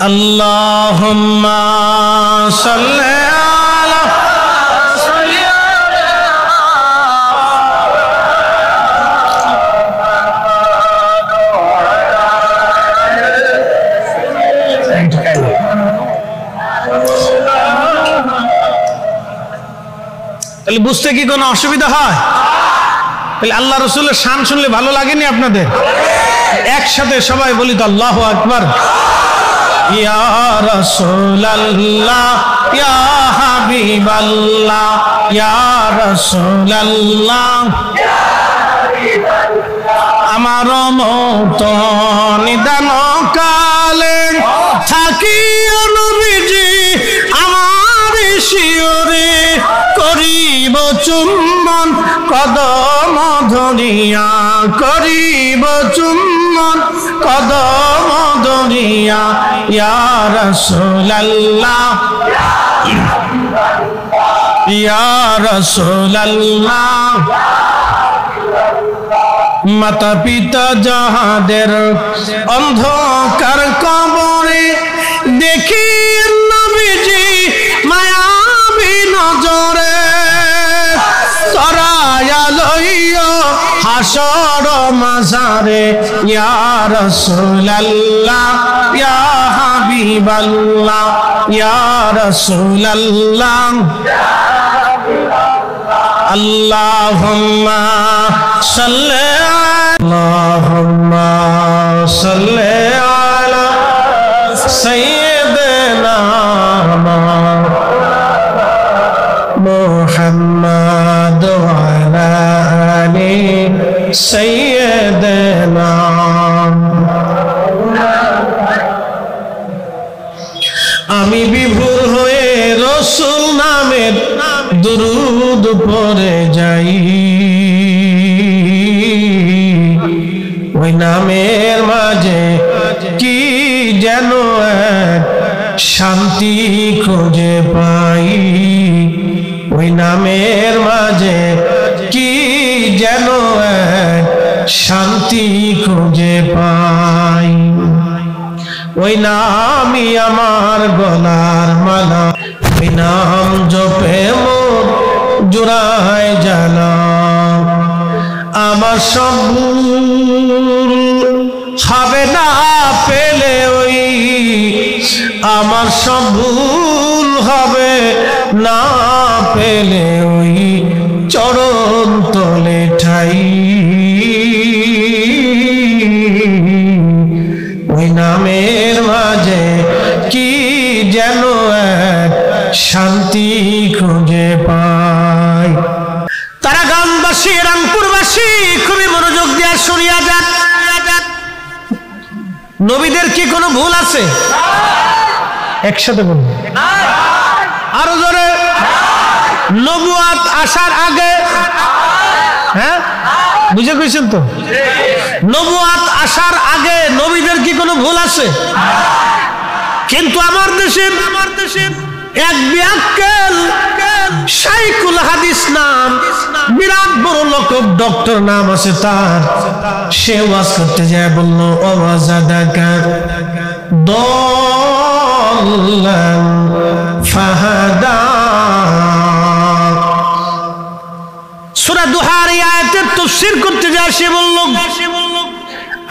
আল্লাহুম্মা সাল্লি আলা তাহলে বুঝতে কি কোনো অসুবিধা হয়? তাহলে আল্লাহ রাসূলের শান শুনলে ভালো লাগেনি আপনাদের? একসাথে সবাই বলি তো আল্লাহু আকবার। ইয়া রাসূলুল্লাহ ইয়া হাবিবাল্লাহ ইয়া রাসূলুল্লাহ আমার মতো নিদান কালে থাকি নবীজি আমার শিয়রে করিব চুম্বন কদম ধরিয়া করিব চুম্বন কদম ধরিয়া ইয়া রাসূলুল্লাহ ইয়া রাসূলুল্লাহ মাতা পিতা যাহাদের অন্ধকার কবরে দেখি নবীজি মায়াবী নজরে সরায়া লইয়া হাসর মাঝারে ইয়া রাসূলুল্লাহ ইয়া হাবিবাল্লাহ ইয়া রাসূলুল্লাহ আল্লাহুম্মা সাল্লি আল্লাহুম্মা সাল্লি আলা সাইয়্যিদিনা মুহাম্মাদ ওয়া আলা আলি সাইয়্যিদিনা। আমি বিভোর হয়ে রাসূল নামের দুরূদ পড়ে যাই, ওই নামের মাঝে কি যেন এক শান্তি খুঁজে পাই, ওই নামের মাঝে কি যেন এক শান্তি খুঁজে পাই। ওই নামই আমার গলার মালা, ওই নাম জপে মোর জোড়ায় জানা। আমার সব ভুল হবে না পেলে ওই, আমার সব ভুল হবে না পেলে ওই চরণ তলে ঠাই। ওই নামের মাঝে কি যেন এক শান্তি খুঁজে পাই। তারা গ্রামবাসী রামপুরবাসী খুবই মনোযোগ দিয়ে শুনিয়া যান। নবীদের কি কোনো ভুল আছে? একসাথে বলুন, আরো জোরে। নবুয়ত আসার আগে, হ্যাঁ বুঝে কইছেন তো? নবুয়ত আসার আগে নবীদের কি কোনো ভুল আছে? কিন্তু আমার দেশের এক বিআক্কেল শাইখুল হাদিস নাম, বিরাট বড় লোক, ডক্টর নাম আছে তার। সে ওয়াজ করতে যায় বলল ওয়াজাদাকা দাল্লান ফাহাদা। সূরা দুহার এই আয়াতের তাফসীর করতে যায় সে বলল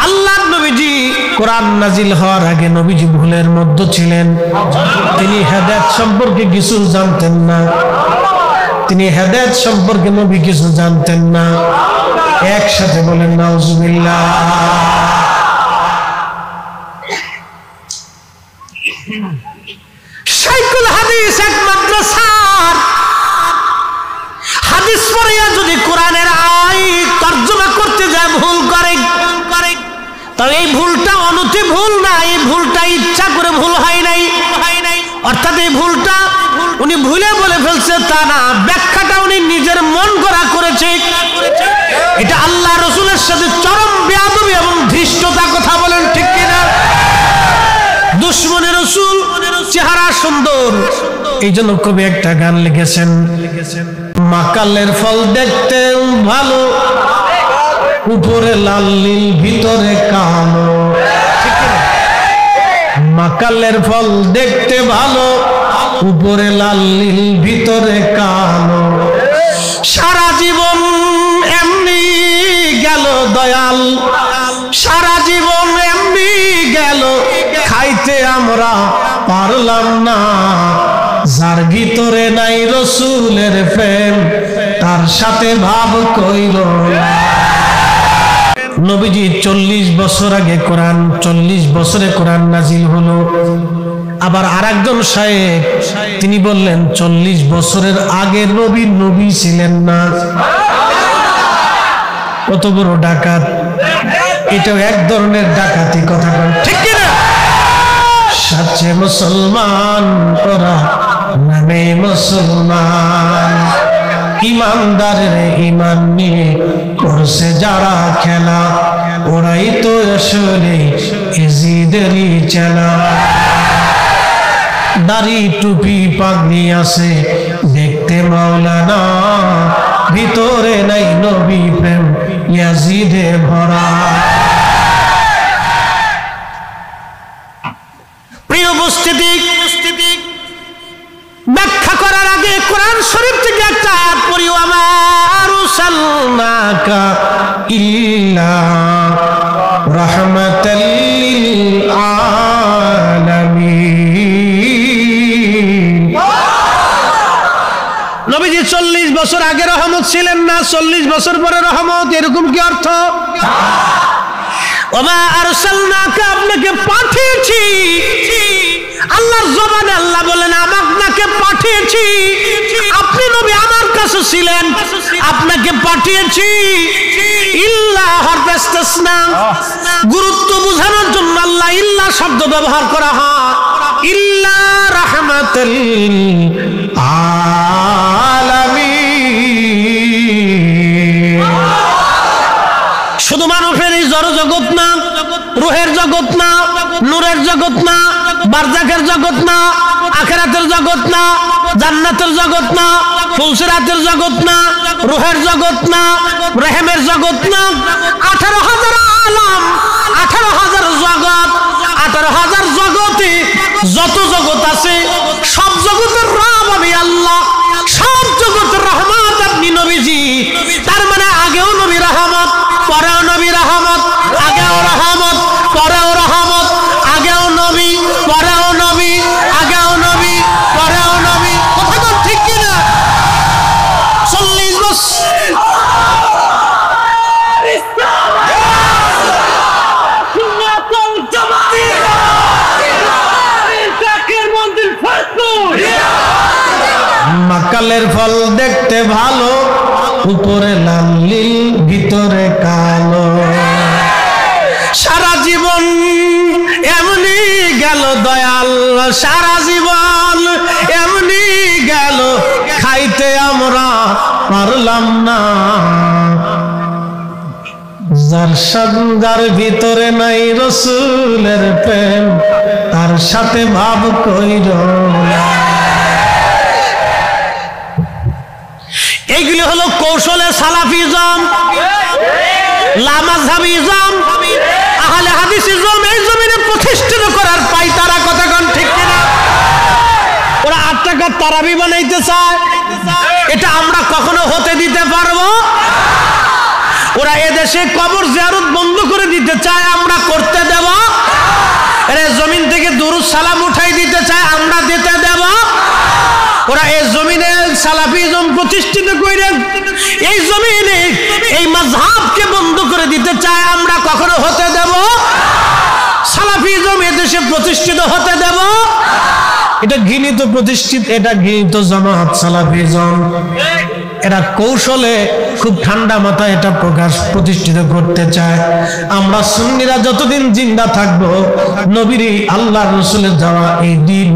আল্লাহর নবীজি কোরআন নাজিল হওয়ার আগে নবীজি ভুলের মধ্যে ছিলেন, তিনি হেদায়েত সম্পর্কে কিছু জানতেন না, তিনি হেদায়েত সম্পর্কে নবী কিছু জানতেন না। একসাথে বলেন নাউজুবিল্লাহ। শাইখুল হাদিস এক মাদ্রাসার হাদিস পড়িয়া যদি কোরআনের আয়াত তরজমা করতে যায় ভুল করে, তবে এই ভুলটা অনতি ভুল না, এই ভুলটা ইচ্ছা করে ভুল হয় নাই। অর্থাৎ এই ভুলটা উনি ভুলে বলে ফেলছে তা না, ব্যাখ্যাটা উনি নিজের মন করা করেছে। এটা আল্লাহ রাসূলের সাথে চরম বেয়াদবি এবং ধৃষ্টতা। কথা বলেন ঠিক কিনা? দুশমনের রাসূল চেহারা সুন্দর, এই জন্য কবি একটা গান লিখেছেন, মাকালের ফল দেখতে ভালো, উপরে লাল নীল ভিতরে কালো। মাকালের ফল দেখতে ভালো, উপরে লাল নীল ভিতরে কালো। সারা জীবন এমনি গেল দয়াল, সারা জীবন এমনি গেল, খাইতে আমরা পারলাম না। যার ভিতরে নাই রসুলের প্রেম, তার সাথে ভাব কইল না। নবীজি 40 বছর আগে কোরআন, 40 বছরে কোরআন নাজিল হলো। আবার আরেকজন শায়েখ তিনি বললেন 40 বছরের আগে নবী ছিলেন না। কত বড় ডাকাত! এটাও এক ধরনের ডাকাতি, কথা বল ঠিক কিনা? সাচ্চে মুসলমান ওরা নামে মুসলমান, ইমানদারের ইমান নিয়ে করছে যারা খেলা, ওরাই তো আসলে ইজিদেরই চেলা। দাড়ি টুপি পাগড়ি আছে দেখতে মাওলানা, ভিতরে নাই নবী প্রেম ইয়াজিদে ভরা। প্রিয় উপস্থিতি, ব্যাখ্যা করার আগে কোরআন শরীফ থেকে একটা আয়াত পড়ি, ওয়া আরসালনাকা ইল্লা রাহমাতাল লিল আলামিন। নবীজি 40 বছর আগে রহমত ছিলেন না, 40 বছর পরে রহমত, এরকম কি অর্থ? ওয়া আরসালনাকা, আপনাকে পাঠিয়েছি। আল্লাহর জবানে আল্লাহ বলেন আমাকে পাঠিয়েছি। আপনি নবী আমার কাছে ছিলেন, আপনাকে পাঠিয়েছি। ইল্লা হরফ ইসতিসনা, গুরুত্ব বোঝানোর জন্য আল্লাহ ইল্লা শব্দ ব্যবহার করা হয়। ইল্লা রাহমাতাল লিল আলামিন। শুধু মানুষের এই জড় জগৎ না, রূহের জগৎ না, নূরের জগৎ না, বারজাখের জগৎ না, আখিরাতের জগৎ না, জান্নাতের জগৎ না, ফুলসিরাতের জগৎ না, রূহের জগৎ না, রহমের জগৎ না, 18,000 আলাম, 18,000 জগৎ, 18,000 জগতে যত জগৎ আছে সব জগতের রব আমি আল্লাহ, সব জগতের রহমত আপনি নবীজি। তার মানে আগেও নবী রহমত, পরেও নবী রহমত, আগেও রহমত, পরেও রহমত, আগেও নবী, পরেও নবী, আগেও নবী, পরেও নবী। কথা তো ঠিক কিনা? 40 বছর মাকালের ফল দেখতে ভালো, উপরে লাল নীল ভিতরে কালো। সারা জীবন এমনি গেল দয়াল, সারা জীবন এমনি গেল, খাইতে আমরা পারলাম না। যার ভিতরে নাই রসুলের প্রেম, তার সাথে ভাব কইর না। এইগুলি হলো কৌশলে সালাফিজম, লামাযহাবিজম, আহলে হাদিসিজম এই জমিনে প্রতিষ্ঠিত করার পায়তারা। কথা কোন ঠিক কিনা? ওরা 8 টাকার তারাবি বানাইতে চায়, এটা আমরা কখনো হতে দিতে পারবো? ওরা এদেশে কবর জিয়ারত বন্ধ করে দিতে চায়, আমরা করতে দেব? এরা জমিন থেকে দুরূদ সালাম উঠাই দিতে চায়, আমরা দিতে দেব? ওরা এই জমিনে সালাফিজম প্রতিষ্ঠিত করে এই জমিনে এই মাযহাবকে বন্ধ করে দিতে চায়, আমরা কখনো হতে দেব? সালাফিজম এদেশে প্রতিষ্ঠিত হতে দেব? এটা ঘৃণিত প্রতিষ্ঠিত, এটা ঘৃণিত জামাত সালাফিজম। এরা কৌশলে খুব ঠান্ডা মাথায় এটা প্রতিষ্ঠিত করতে চায়। আমরা সুন্নিরা যতদিন জিন্দা থাকবো, নবীর আল্লাহ রসুলের যাওয়া এই দিন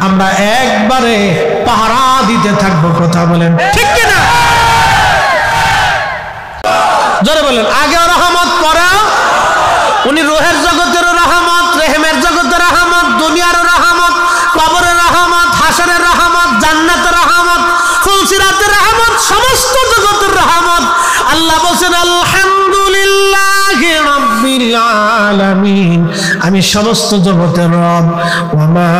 আমরা একবারে পাহারা দিতে থাকবো। কথা বলেন ঠিক কিনা? জোরে বলেন। আগে রহমত, পরে উনি রূহের জগতের রহমত, রেহেমের জগতের রহমত, দুনিয়ার রহমত, কবরের রহমত, হাসরের রহমত, জান্নাতের রহমত, ফুলসিরাতের রহমত, সমস্ত জগতের রহমত। আল্লাহ বলেন আলহামদুলিল্লাহি রাব্বিল আলামিন, আমি সমস্ত জগতের রব। ওয়া মা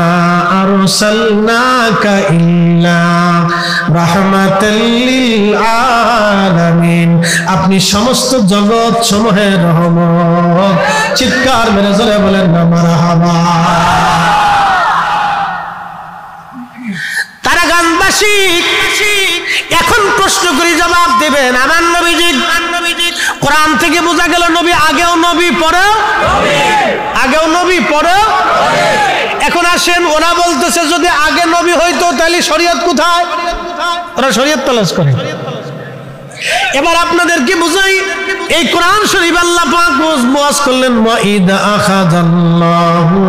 আরসালনাকা ইল্লা রাহমাতাল লিল আলামিন, আপনি সমস্ত জগৎ সমূহের রহমত। চিৎকার মেরে জোরে বলেন না মারহাবা। তারা গানবাসী এখন প্রশ্ন করি জবাব দেবেন। আমার নবীজি কোরআন থেকে বোঝা গেল নবী আগেও নবী পরেও, আগেও নবী পরেও। এখন আসেন, ওরা বলতেছে যদি আগে নবী হইতো তাহলে শরীয়ত কোথায়? ওরা শরীয়ত তালাশ করে। এবার আপনাদেরকে বুঝাই, এই কোরআন শরীফ আল্লাহ পাক ওয়াজ করলেন, ওয়াইদা আখাযাল্লাহু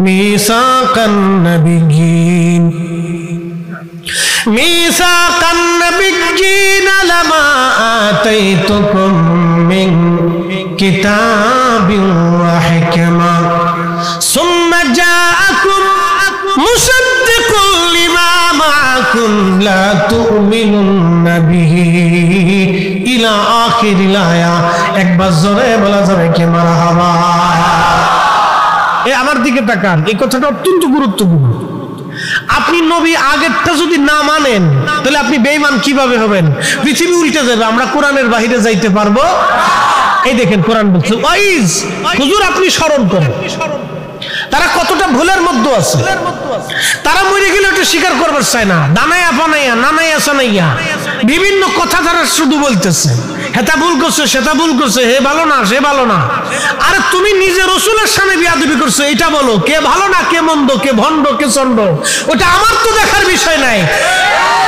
মিসাকান নাবিয়্যিন মিসাকান নাবিয়্যিন লামা আতাইতুকুম মিন কিতাবিন ওয়া হিকমা সুম্মা জাআকুম মুসাদ্দিকুন লিমা মাআকুম লা তু'মিনুন্না বিহি ইলা আখিরিল আয়া। একবার জোরে বলা যাবে কি মারহাবা? এই আমার দিকে তাকান, এই কথাটা অত্যন্ত গুরুত্বপূর্ণ। আপনি নবী আগেরটা যদি না মানেন তাহলে আপনি বেঈমান কিভাবে হবেন? পৃথিবী উল্টে যাবে, আমরা কোরআনের বাহিরে যাইতে পারবো। এই দেখেন কোরআন বলছে ওয়াইজ, হুজুর আপনি স্মরণ করেন তারা কতটা ভুলের মধ্যে আছে। তারা মরে গেলে ওটা স্বীকার করবার চায় না, দানাইয়া পানাইয়া নানাইয়া সানাইয়া বিভিন্ন কথা তারা শুধু বলতেছে, হেতা ভুল করছে সেটা ভুল করছে, হে ভালো না সে ভালো না। আরে তুমি নিজে রাসূলের সামনে বিয়াদবি করছো, এটা বলো কে ভালো না কে মন্দ, কে ভণ্ড কে চন্ড, ওটা আমার তো দেখার বিষয় নাই।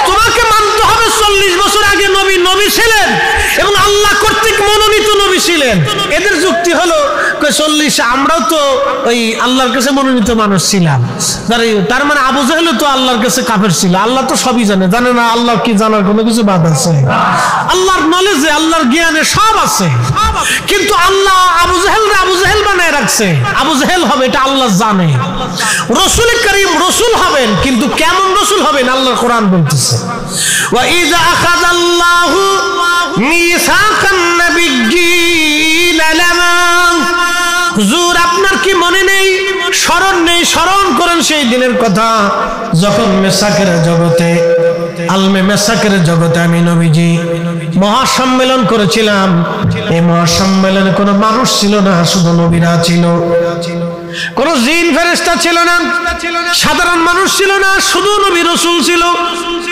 তোমাকে মানতে হবে 40 বছর আগে নবী নবী ছিলেন এবং আল্লাহ কর্তৃক মনোনীত নবী ছিলেন। এদের যুক্তি হলো 40 আমরাও তো ওই আল্লাহর কাছে মনোনীত মানুষ ছিলাম, তার মানে আবু জাহেল তো আল্লাহর কাছে কাফের ছিল। আল্লাহ তো সবই জানে, জানে না আল্লাহ কি জানার কোনো কিছু বাদ আছে? আল্লাহর নলেজে আল্লাহর জ্ঞানে সব আছে, কিন্তু আল্লাহ আবু জাহেল বানায় রাখছে। আবু জাহেল হবে এটা আল্লাহ জানে। রাসূল করিম রাসূল হবেন, কিন্তু কেমন রাসূল হবেন আল্লাহর কোরআন বলতেছে, ওয়া ইযা আখাযাল্লাহু মিসাকান নাবিয়্যিন লামা। হুজুর আপনার কি মনে নেই, স্মরণ নেই? স্মরণ করেন সেই দিনের কথা যখন মেসাকের জগতে, আলমে মেসাকের জগতে আমি নবীজি মহাসম্মেলন করেছিলাম। এই মহাসম্মেলনে কোনো মানুষ ছিল না, শুধু নবীরা ছিল। কোন জিন ফেরেশতা ছিল না, সাধারণ মানুষ ছিল না, শুধু নবী রাসূল ছিল।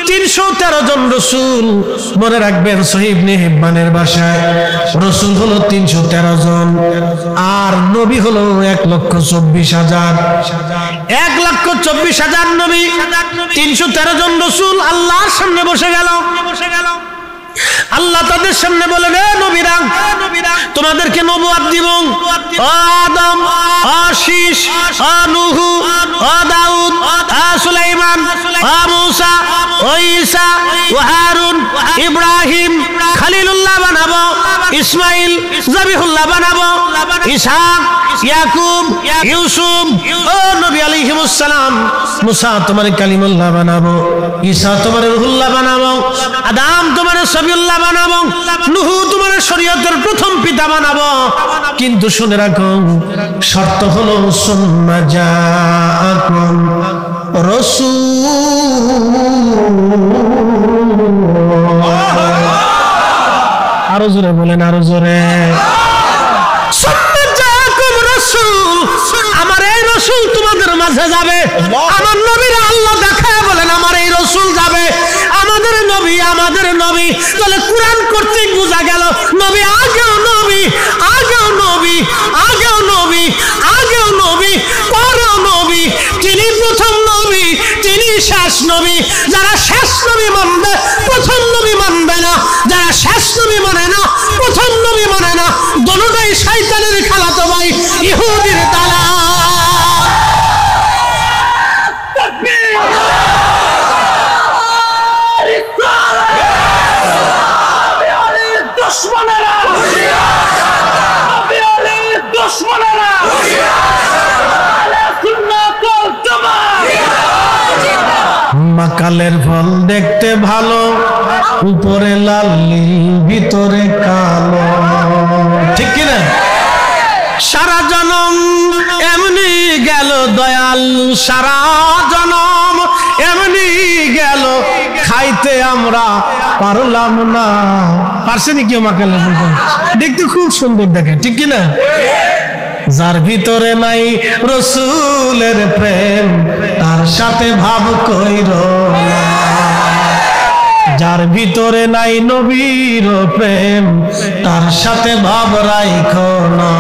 313 জন রাসূল। মনে রাখবেন সহিহ ইবনে হিব্বানের ভাষায় রাসূল হলো 313 জন আর নবী হলো 1,24,000। 1,24,000 নবী, 313 জন রাসূল আল্লাহর সামনে বসে গেল। আল্লাহ তাদের সামনে বলেন, এ নবীরা তোমাদেরকে নবুয়ত দিব। ও আদম, ও শীশ, ও নূহ, ও দাউদ, ও সুলাইমান, ও মূসা, ও ঈসা, ও হারুন, ইব্রাহিম খলিলুল্লাহ বানাবো, ইসমাইল জাবিহুল্লাহ বানাবো, ইসহাক, ইয়াকুব, ইউসুফ, ও নবী আলাইহিমুস সালাম, মুসা তোমার কালিমুল্লাহ বানাবো, ঈসা তোমার রূহুল্লাহ বানাবো, আদম তোমার সবিউল্লাহ বানাবো, নূহ তোমার শরীয়তের প্রথম পিতা বানাবো। কিন্তু শুনে রাখো, শর্ত হলো সুম্মা জাআকুম রাসূল। আরো জোরে বলেন, আরো জোরে। সুম্মা জাআকুম রাসূল, আমার এই রাসূল তোমাদের মাঝে যাবে। আমার নবীরা আল্লাহ দেখায় বলেন আমার এই রাসূল যাবে। আমাদের নবী, আমাদের নবী। তাহলে কোরআন কর্তৃক বোঝা গেল নবী আগেও নবী, আগেও নবী, আগেও নবী, আগেও নবী, পরেও নবী। তিনি প্রথম নবী, তিনি শেষ নবী। যারা শেষ নবী মানবে প্রথম নবী মানবে না, যারা শেষ নবী মানে না প্রথম নবী মানে না, দুটোই শয়তানের খালাতো ভাই, ইহুদির দালাল। মাকালের ফল দেখতে ভালো, উপরে লাল ভিতরে কালো, ঠিক কিনা? সারা জনম গেল দয়াল সারা জনম এমনি গেল খাইতে আমরা পারলাম না। পারছেনি কেউ মাকালে দেখতে খুব সুন্দর দেখে, ঠিক কিনা? যার ভিতরে নাই রসুলের প্রেম তার সাথে ভাব কইর না, যার ভিতরে নাই নবীর প্রেম তার সাথে ভাব রাইখো না।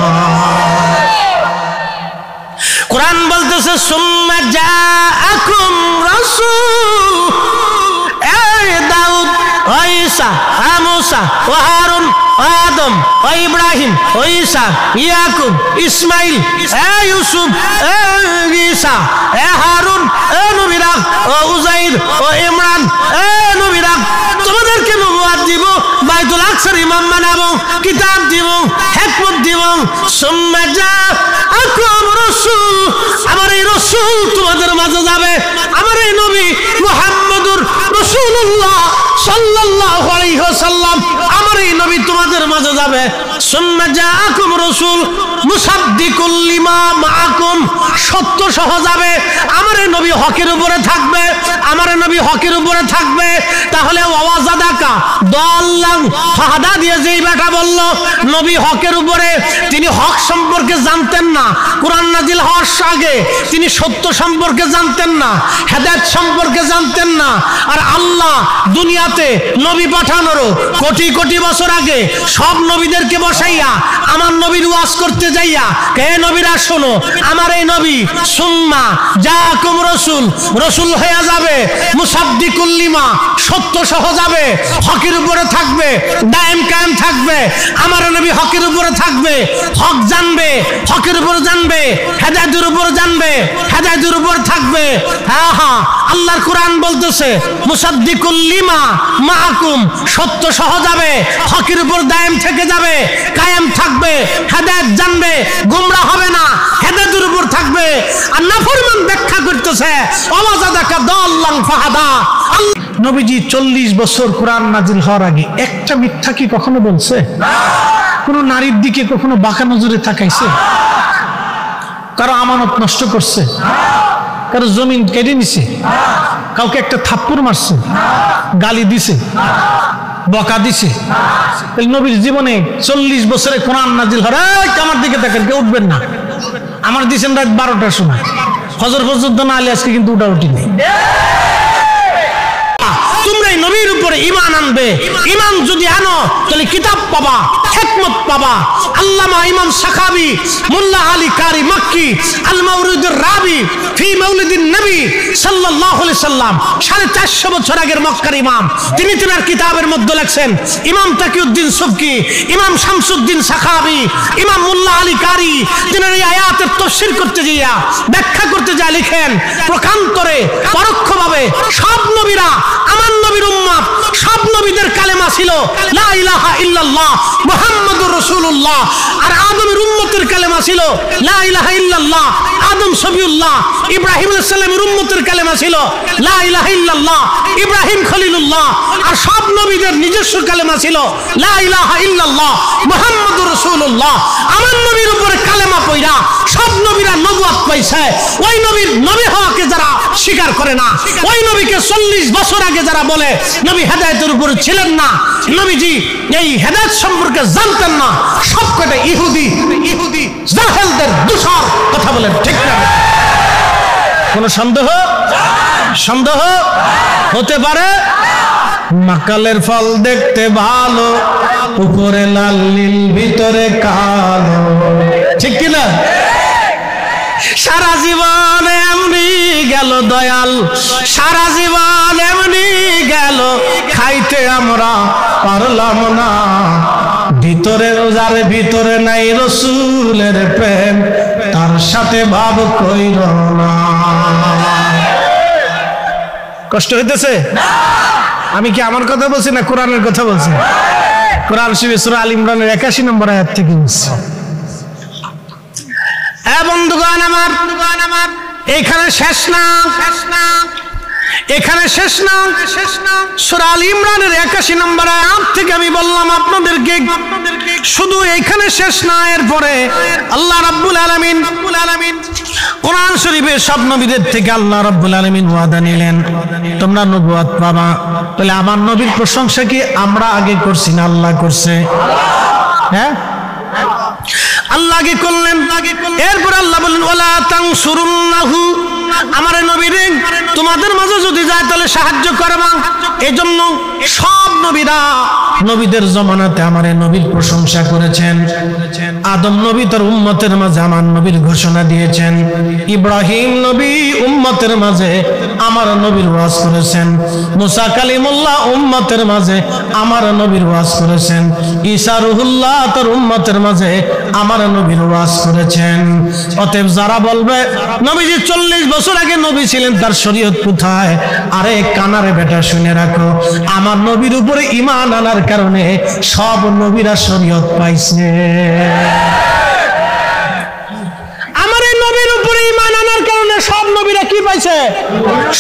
কোরআন বলতেছে সুম্মা জাআকুম রাসূল, এই দাউদ ও ঈসা ও মুসা ও হারুন ও আদম ও ইব্রাহিম ও ঈসা ইয়াকুব ইসমাইল এ ইউসুফ এ ঈসা এ হারুন এ নবীরা ও উজাইর ও ইমরান এ নবীরা, তোমাদেরকে নবুয়ত দিব, বাইতুল আকসার ইমাম বানাবো, কিতাব দিব, হিকমত দিব। সুম্মা জাআকুম রাসূল, আমার এই রাসূল তোমাদের মাঝে যাবে, আমার এই নবী মুহাম্মদুর রাসূলুল্লাহ সাল্লাল্লাহু আলাইহি ওয়াসাল্লাম, আমার এই নবী তোমাদের মাঝে যাবে। সুম্মা জাআকুম রাসূল মুসাদ্দিকুল লিমা মাআকুম, সত্য সহ যাবে, আমার এই নবী হকের উপরে থাকবে, আমার এই নবী হকের উপরে থাকবে। তাহলে ওয়াজাদাকা দাল্লান ফাহাদা দিয়ে যেই বেটা বলল নবী হকের উপরে, তিনি হক সম্পর্কে জানতেন না, কোরআন নাজিল হওয়ার আগে তিনি সত্য সম্পর্কে জানতেন না, হেদায়েত সম্পর্কে জানতেন না। আর আল্লাহ দুনিয়াতে নবী পাঠানোরও কোটি কোটি বছর আগে সব নবীদেরকে বসাইয়া আমার নবীর ওয়াজ করতে যাইয়া, কে নবীরা শোনো, আমার এই নবী সুম্মা জাআকুম রাসূল, রাসূল হয়ে যাবে, মুসাদ্দিকুল লিমা, সত্য সহ যাবে, হকের উপরে থাকবে, দায়েম কায়েম থাকবে, আমার নবী হকের উপরে থাকবে, হক জানবে, হকের উপরে জানবে, হেদায়েতের উপরে জানবে, হেদায়েতের উপরে থাকবে। হ্যাঁ হ্যাঁ, আল্লাহর কোরআন বলতেছে মুসাদ্দিকুল লিমা মাআকুম, সত্য সহ যাবে, হকের উপর দায়েম থেকে যাবে, কায়েম থাকবে, হেদায়েত জানবে, গোমরা হবে না, হেদায়েতের উপর থাকবে। আর নাফরমান ব্যাখ্যা করতেছে ওয়াজাদাকা দাল্লান ফাহাদা। নবীজি 40 বছর কোরআন নাজিল হওয়ার আগে একটা মিথ্যা কি কখনো বলছে? কোন নারীর দিকে কখনো বাঁকা নজরে তাকাইছে? কারো আমানত নষ্ট করছে? কারো জমিন কেটে নিছে? কাউকে একটা থাপ্পড় মারছে? গালি দিছে? বকা দিছে? নবীর জীবনে 40 বছরে কোরআন নাজিল হওয়ার, আমার দিকে দেখেন, কেউ উঠবেন না, আমার দিছেন রাত 12টার সময়, ফজর পর্যন্ত না আলে আজকে কিন্তু উঠাউঠি নেই। তোমরা নবীর উপরে ঈমান আনবে, ঈমান যদি আনো তাহলে কিতাব পাবা, হিকমত পাবা। আল্লামা ইমাম সাখাবী মোল্লা আলী কারি মক্কি আল মাওরিদুর রাবি ফি মাউলিদিন নবী সাল্লাল্লাহু আলাইহি সাল্লাম, 450 বছর আগের মক্কার ইমাম, তিনি তার কিতাবের মধ্যে লেখেন, ইমাম তাকিউদ্দিন সুবকি, ইমাম শামসুদ্দিন সাখাবী, ইমাম মোল্লা আলী কারি, তিনি এই আয়াতের তাফসীর করতে গিয়া, ব্যাখ্যা করতে যা লিখেন, প্রকান্তরে পরোক্ষভাবে সব নবীরা আমার নবীর উম্মত, সব নবীদের কালেমা ছিল লা ইলাহা ইল্লাল্লাহ মুহাম্মাদুর রাসূলুল্লাহ। আর আদমের উম্মতের কালেমা ছিল লা ইলাহা ইল্লাল্লাহ, আদম সফিউল্লাহ। ইব্রাহিম আলাইহিস সালামের উম্মতের কালেমা ছিল লা ইলাহা ইল্লাল্লাহ, ইব্রাহিম খলিলুল্লাহ। আর সব নবীদের নিজস্ব কালেমা ছিল লা ইলাহা ইল্লাল্লাহ মুহাম্মাদুর রাসূলুল্লাহ। আমার নবীর উপরে কালেমা পয়রা সব নবীরা নবুয়ত পাইছে। ওই নবীর নবী হওয়াকে যারা স্বীকার করে না, ওই নবীকে 40 বছর আগে যারা বলে নবী হেদায়েতের উপরে ছিলেন না, নবীজি এই হেদায়েত সম্পর্কে জানতেন না, সব কটা ইহুদি জাহেলদের দোষর কথা বলেন, ঠিক না? কোন সন্দেহ হতে পারে? মাকালের ফল দেখতে ভালো, উপরে লাল নীল ভিতরে কালো, ঠিক কিনা? সারা জীবন এমনি গেল দয়াল, সারা জীবন এমনি গেল খাইতে আমরা পারলাম না। ভিতরে যার ভিতরে নাই রসুলের প্রেম তার সাথে ভাব কইর না। কষ্ট হইতেছে? আমি কি আমার কথা বলছি না কোরআনের কথা বলছি? কোরআন শরীফ সূরা আল ইমরানের 81 নম্বর আয়াত থেকে বলছি। বন্ধুগণ আমার, এইখানে শেষ না, এখানে শেষ না, সূরা আল ইমরানের 81 নম্বর আয়াত থেকে আমি বললাম আপনাদেরকে, শুধু এখানে শেষ না, এরপরে আল্লাহ রাব্বুল আলামিন কোরআন শরীফের সব নবীদের থেকে আল্লাহ রাব্বুল আলামিন ওয়াদা নিলেন, তোমরা নবুয়ত পাবা। তাহলে আমার নবীর প্রশংসা কি আমরা আগে করছি না আল্লাহ করছে? হ্যাঁ, আল্লাহ আগে করলেন। এরপর আল্লাহ বললেন ওয়ালা তানসুরুন্নাহু, আমার নবীরে তোমাদের মাঝে যদি যায় তাহলে সাহায্য করবা। এজন্য সব নবীরা নবীদের জমানাতে আমার নবীর প্রশংসা করেছেন। আদম নবী তার উম্মতের মাঝে আমার নবীর ঘোষণা দিয়েছেন, ইব্রাহিম নবী উম্মতের মাঝে আমার নবীর ওয়াজ করেছেন, মুসা কালিমুল্লাহ উম্মতের মাঝে আমার নবীর ওয়াজ করেছেন, ঈসা রুহুল্লাহ তার উম্মতের মাঝে আমার নবীর ওয়াজ করেছেন। অতএব যারা বলবে নবীজি 40 বছর আগে নবী ছিলেন, তার শরীয়ত কোথায়? আরে কানারে বেটা শুনে রাখো, আমার নবীর উপরে ঈমান আনার কারণে সব নবীরা শরীয়ত পাইছে। আমার এই নবীর উপরে ঈমান আনার কারণে সব নবীরা কি পাইছে?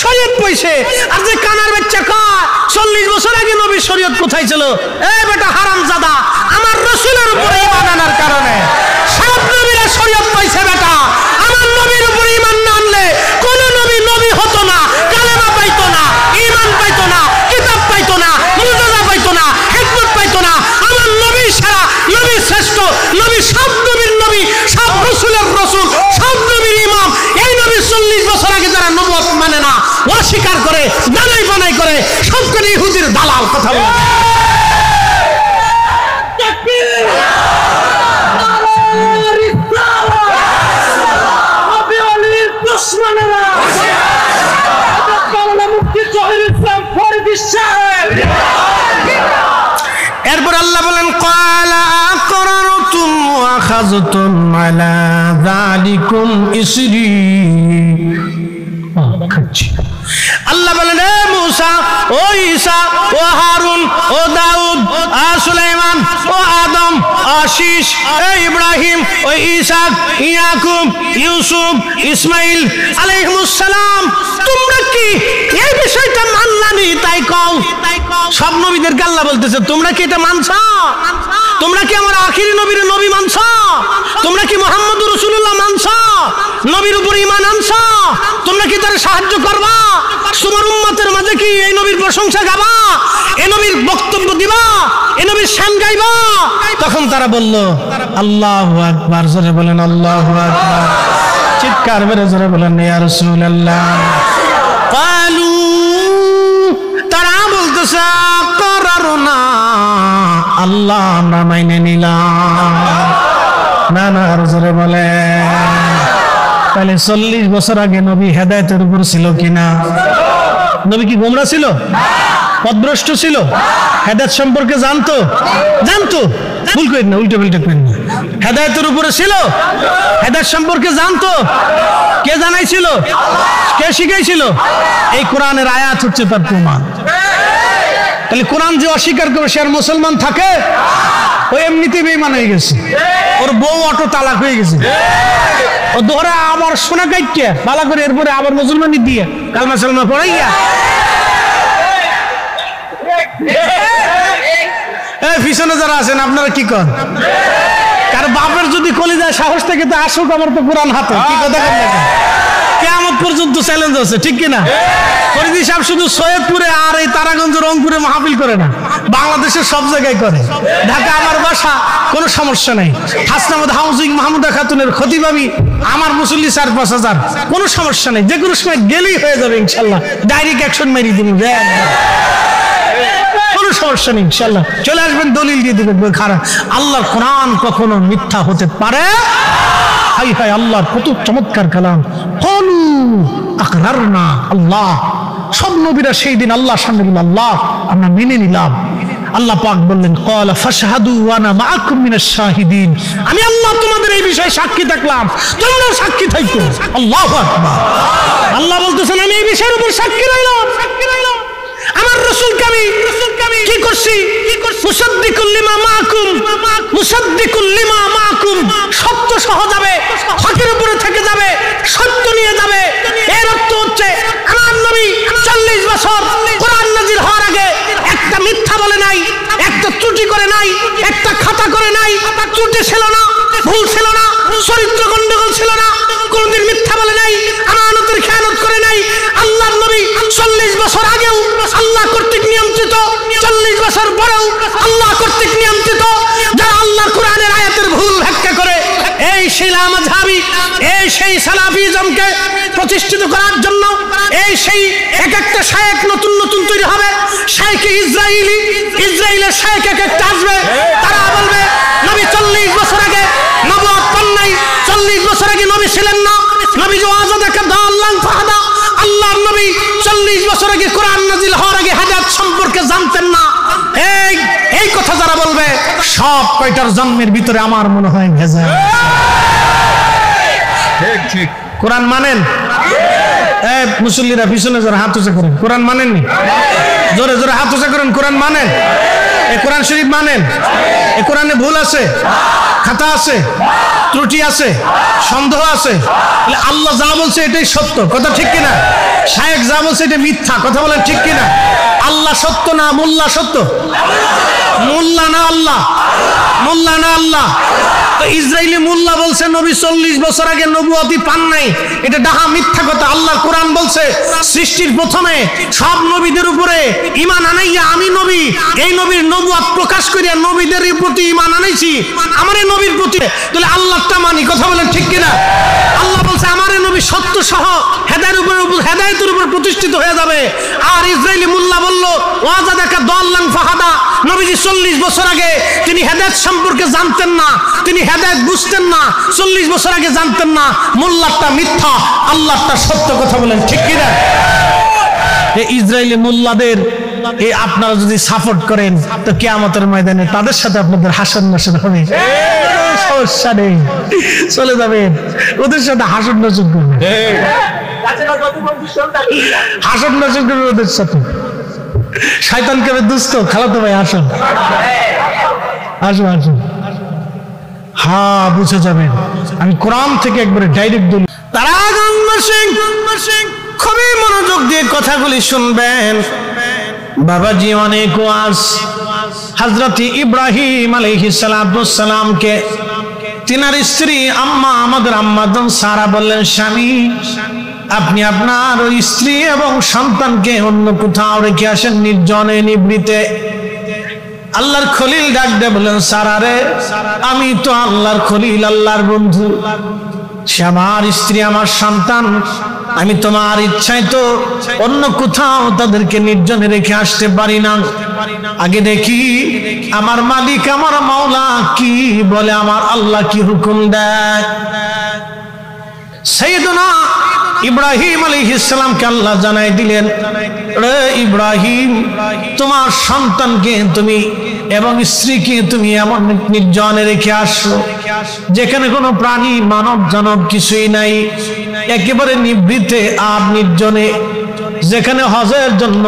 শরীয়ত পাইছে। আর যে কানার বাচ্চা কয় 40 বছর আগে নবীর শরীয়ত কোথায় ছিল? এই বেটা হারামজাদা, আমার রাসূলের উপরে ঈমান আনার কারণে সব নবীরা শরীয়ত পাইছে। বেটা আমার নবীর উপরে ঈমান না আনলে কোন নবী নবী হতো না, কালেমা পাইতো না, ঈমান পাইতো না, কিতাব পাইতো না, মুজিজা পাইতো না, হিকমত পাইতো না। আমার নবী সারা, নবী শ্রেষ্ঠ, নবী সব নবীর নবী, সব রাসূলের রাসূল, সব নবীর ইমাম। এই নবী 40 বছর আগে যারা নবুয়ত মানে না, অস্বীকার করে, দানাই বানাই করে, সবকটি ইহুদির দালাল। কথা বলে এরপর আল্লাহ বলেন ক্বালা আকরারতুম ওয়া আখাযতুম আলা যালিকুম ইসরি। আল্লাহ বলেন এ মূসা, ও ঈসা, ও হারুন, ও দাউদ, ও সুলাইমান, ও আদম, ও শীশ, ও ইব্রাহিম, ও ইসহাক, ইয়াকুব, ইউসুফ, ইসমাইল আলাইহিমুস সালাম, তোমরা কি এই বিষয়টা মানলানি? তাই কও। সব নবীদেরকে আল্লাহ বলতেছে তোমরা কি এটা মানছো? তোমরা কি আমার আখিরি নবীর নবী মানছো? তোমরা কি মুহাম্মদুর রাসূলুল্লাহ মানছো? নবীর উপর ঈমান আনছো? তোমরা কি তার সাহায্য করবা? তোমার উম্মতের মাঝে কি এই নবীর প্রশংসা গাবা? এই নবীর বক্তব্য দিবা? এই নবীর শান গাইবা? তখন তারা বলল আল্লাহু আকবার। জোরে বলেন আল্লাহু আকবার। চিৎকার মেরে জোরে বলেন ইয়া রাসূলুল্লাহ। ক্বালু, তারা বলতেছে আকরারনা, আল্লাহ আমরা মাইনে নিলাম। না না, আর জোরে বলে। তাহলে 40 বছর আগে নবী হেদায়েতের উপর ছিল কিনা? নবী কি গোমরা ছিল? পথভ্রষ্ট ছিল? হেদায়েত সম্পর্কে জানতো? জানতো। ভুল করেন না, উল্টো পাল্টা করেন না। হেদায়েতের উপরে ছিল, হেদায়েত সম্পর্কে জানতো। কে জানাইছিল? কে শিখাইছিল? এই কোরআনের আয়াত হচ্ছে তার প্রমাণ। তাহলে কোরআন যে অস্বীকার করে সে আর মুসলমান থাকে? ও এমনিতে বেঈমান হয়ে গেছে, ওর বউ অটো তালাক হয়ে গেছে, ও দোহরা আবার সোনা কাইটে বালা করে এরপরে আবার মুসলমানি দিয়ে কালমা সালমা পড়াইয়া। এই পিছনে যারা আছেন আপনারা কি করেন? কার বাপের যদি কলিজায় সাহস থেকে তো আসুক, আমার তো কোরআন হাতে। কি কথা বলেন? কিয়ামত পর্যন্ত চ্যালেঞ্জ আছে, ঠিক কিনা? ফরিদি সাহেব শুধু সৈয়দপুরে আর এই তারাগঞ্জ রংপুরে মাহফিল করে না, বাংলাদেশের সব জায়গায় করে। ঢাকা আমার বাসা, কোনো সমস্যা নেই। হাসনাবাদ হাউজিং মাহমুদা খাতুনের খতিব আমি, আমার মুসল্লি 4-5 হাজার, কোনো সমস্যা নেই। যে কোনো সময় গেলেই হয়ে যাবে ইনশাল্লাহ, ডাইরেক্ট অ্যাকশন মেরি দিব, কোনো সমস্যা নেই ইনশাল্লাহ। চলে আসবেন, দলিল দিয়ে দেবেন। খারাপ আল্লাহর কোরআন কখনো মিথ্যা হতে পারে? হাই হাই, আল্লাহর কত চমৎকার কালাম। ক্বালু আকরারনা, আল্লাহ। সব নবীরা সেই দিন আল্লাহ সামনে বলল আল্লাহ আমরা মেনে নিলাম। আল্লাহ পাক বললেন ক্বালা ফাশহাদু ওয়া আনা মাআকুম মিনাশ শাহিদিন, আমি আল্লাহ তোমাদের এই বিষয়ে সাক্ষী থাকলাম, তোমরাও সাক্ষী থাকো। আল্লাহু আকবার। আল্লাহ বলতেছেন আমি এই বিষয়ের উপর সাক্ষী রইলাম। আমার রাসূলকে আমি কি করছি? মুসাদ্দিকুল লিমা মাআকুম, মুসাদ্দিকুল লিমা মাআকুম, সত্য সহ যাবে, হকের উপরে থেকে যাবে, সত্য নিয়ে যাবে। এর অর্থ হচ্ছে আমার নবী 40 বছর কোরআন নাজিল হওয়ার আগে একটা মিথ্যা বলে নাই, একটা ত্রুটি করে নাই, একটা খাতা করে নাই, ত্রুটি ছিল না, ভুল ছিল না, চরিত্র গন্ডগোল ছিল না, কোনদিন মিথ্যা বলে নাই, আমানতের খেয়ানত করে নাই। আল্লাহর নবী 40 বছর আগেও আল্লাহ কর্তৃক নিয়ন্ত্রিত, 40 বছর পরেও আল্লাহ কর্তৃক নিয়ন্ত্রিত। যারা আল্লাহ কোরআনের আয়াতের ভুল ব্যাখ্যা করে, এই শিলা মাযহাবী, এই সেই সালাফিজমকে প্রতিষ্ঠিত করার জন্য এই সেই এক একটা শায়েখ নতুন নতুন তৈরি হবে। শায়েখ ইসরায়েলের শায়েখ এক একটা আসবে, তারা বলবে নবী 40 বছর আগে নবুয়ত পান নাই, 40 বছর আগে নবী ছিলেন না, নবী যে ওয়াজাদাকা দাল্লান ফাহাদা, আল্লাহর নবী 40 বছর আগে কোরআন নাজিল হওয়ার আগে হেদায়েত সম্পর্কে জানতেন না। এই কথা যারা বলবে, সব কয়টার জন্মের ভিতরে আমার মনে হয় ভেজাল। ঠিক কোরআন মানেন? মুসল্লিরা পিছনে যারা হাত উঁচা করেন, কোরআন মানেননি? জোরে জোরে হাত উঁচা করেন, কোরআন মানেন? এই কোরআন শরীফ মানেন? এই কোরআনে ভুল আছে, খাতা আছে, ত্রুটি আছে, সন্দেহ আছে। আল্লাহ যা বলছে এটাই সত্য, কথা ঠিক কিনা? শায়েখ যা বলছে এটা মিথ্যা, কথা বলেন ঠিক কিনা? আল্লাহ সত্য না মোল্লা সত্য? মোল্লা না আল্লাহ? মোল্লা না আল্লাহ? তো ইসরায়েলি মোল্লা বলছে নবী 40 বছর আগে নবুয়তি পান নাই, এটা ডাহা মিথ্যা কথা। আল্লাহ কোরআন বলছে সৃষ্টির প্রথমে সব নবীদের উপরে ঈমান আনাইয়া আমি নবী, এই নবীর নবুয়ত প্রকাশ করিয়া নবীদের প্রতি ঈমান আনাইছি, আমার এই নবীর প্রতি। তাহলে আল্লাহটা মানি, কথা বলেন ঠিক কিনা? আল্লাহ বলছে আমার এই নবী সত্য সহ হেদায়েতের উপর প্রতিষ্ঠিত হয়ে যাবে। আর ইসরায়েলি মোল্লা বলল ওয়াজাদাকা দাল্লান ফাহাদা, নবীজি 40 বছর আগে তিনি হেদায়েত সম্পর্কে জানতেন না, তিনি হেদায়েত বুঝতেন না, 40 বছর আগে জানতেন না। মোল্লাটা মিথ্যা, আল্লাহটা সত্য, কথা বলেন ঠিক কিনা? এই ইসরায়েলি মোল্লাদের এই আপনারা যদি সাপোর্ট করেন তো কিয়ামতের ময়দানে তাদের সাথে আপনাদের হাসর নাসর হবে, সমস্যা নেই, চলে যাবেন ওদের সাথে হাসর নাসর করবেন, হাসর নাসর করবেন ওদের সাথে। শয়তান কেবে দুষ্ট, খালাতো ভাই আসুন, আসুন আসুন, হ্যাঁ বুঝে যাবেন। আমি কোরআন থেকে একবারে ডাইরেক্ট বলি, তারা খুবই মনোযোগ দিয়ে কথাগুলি শুনবেন। বাবাজি অনেক ওয়াজ। হযরত ইব্রাহিম আলাইহিস সালামকে তিনার স্ত্রী আম্মা, আমাদের আম্মাজান সারা বললেন, স্বামী আপনি আপনার স্ত্রী এবং সন্তানকে অন্য কোথাও রেখে আসেন, নির্জনে নিভৃতে। আল্লাহর খলিল ডাক দিয়ে বললেন, সারা রে, আমি তো আল্লাহর খলিল, আল্লাহর বন্ধু, সে আমার স্ত্রী, আমার সন্তান, আমি তোমার ইচ্ছায় তো অন্য কোথাও তাদেরকে নির্জনে রেখে আসতে পারি না। আগে দেখি আমার মালিক, আমার মাওলা কি বলে, আমার আল্লাহ কি হুকুম দেয়। সাইয়েদনা ইব্রাহিম আলাইহিস সালামকে আল্লাহ জানাই দিলেন, রে ইব্রাহিম, তোমার সন্তানকে তুমি এবং স্ত্রীকে তুমি এমন নির্জনে রেখে আসো যেখানে কোনো প্রাণী মানব জনব কিছুই নাই, একেবারে নিভৃতে আর নির্জনে, যেখানে হজের জন্য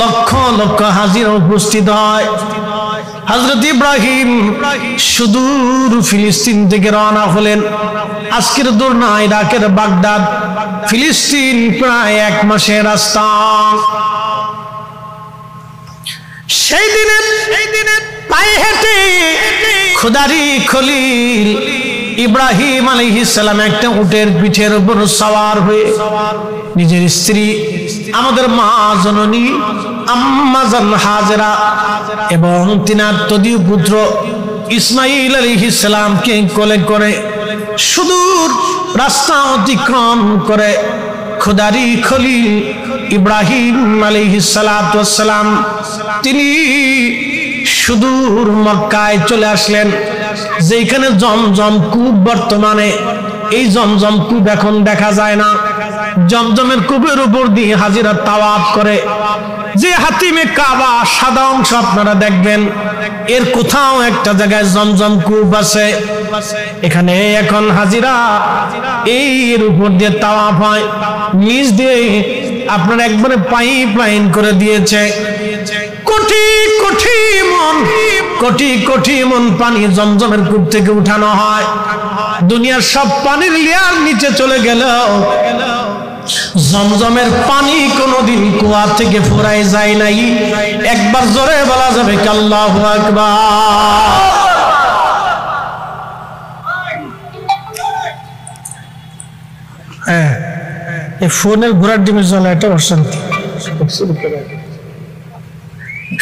লক্ষ লক্ষ হাজিরা উপস্থিত হয়। হযরত ইব্রাহিম সুদূর ফিলিস্তিন থেকে রওনা হলেন। আজকের দূর না, ইরাকের বাগদাদ, ফিলিস্তিন প্রায় 1 মাসের রাস্তা। সেই দিনে পায়ে হেঁটে খোদারি খলিল ইব্রাহিম আলাইহিস সালাম একটা উটের পিঠের উপর সওয়ার হয়ে নিজের স্ত্রী, আমাদের মা জননী আম্মাজান হাজেরা এবং তিনার তদীয় পুত্র ইসমাইল আলাইহিস সালামকে কোলে করে সুদূর রাস্তা অতিক্রম করে খোদারি খলিল ইব্রাহিম আলাইহিস সালাতু ওয়াস সালাম তিনি সুদূর মক্কায় চলে আসলেন, যেখানে জমজম কূপ, বর্তমানে এই জমজম কূপ এখন দেখা যায় না। জমজমের কূপের উপর দিয়ে হাজিরা তাওয়াফ করে যে হাতিমে কাবা সাদা অংশ আপনারা দেখবেন, এর কোথাও একটা জায়গায় জমজম কূপ আছে। এখানে এখন হাজিরা এর উপর দিয়ে তাওয়াফ হয়, নিচ দিয়ে আপনার একবারে পাইপ লাইন করে দিয়েছে। কোটি কোটি মন পানি জমজমের কূপ থেকে উঠানো হয়। দুনিয়ার সব পানির লেয়ার নিচে চলে গেল, জমজমের পানি কোনোদিন কুয়া থেকে ফুরায় যায় নাই। একবার জোরে বলা যাবে কি আল্লাহু আকবার। হ্যাঁ, এই ফোনের ঘোড়ার ডিমে জ্বলা এটা অশান্তি,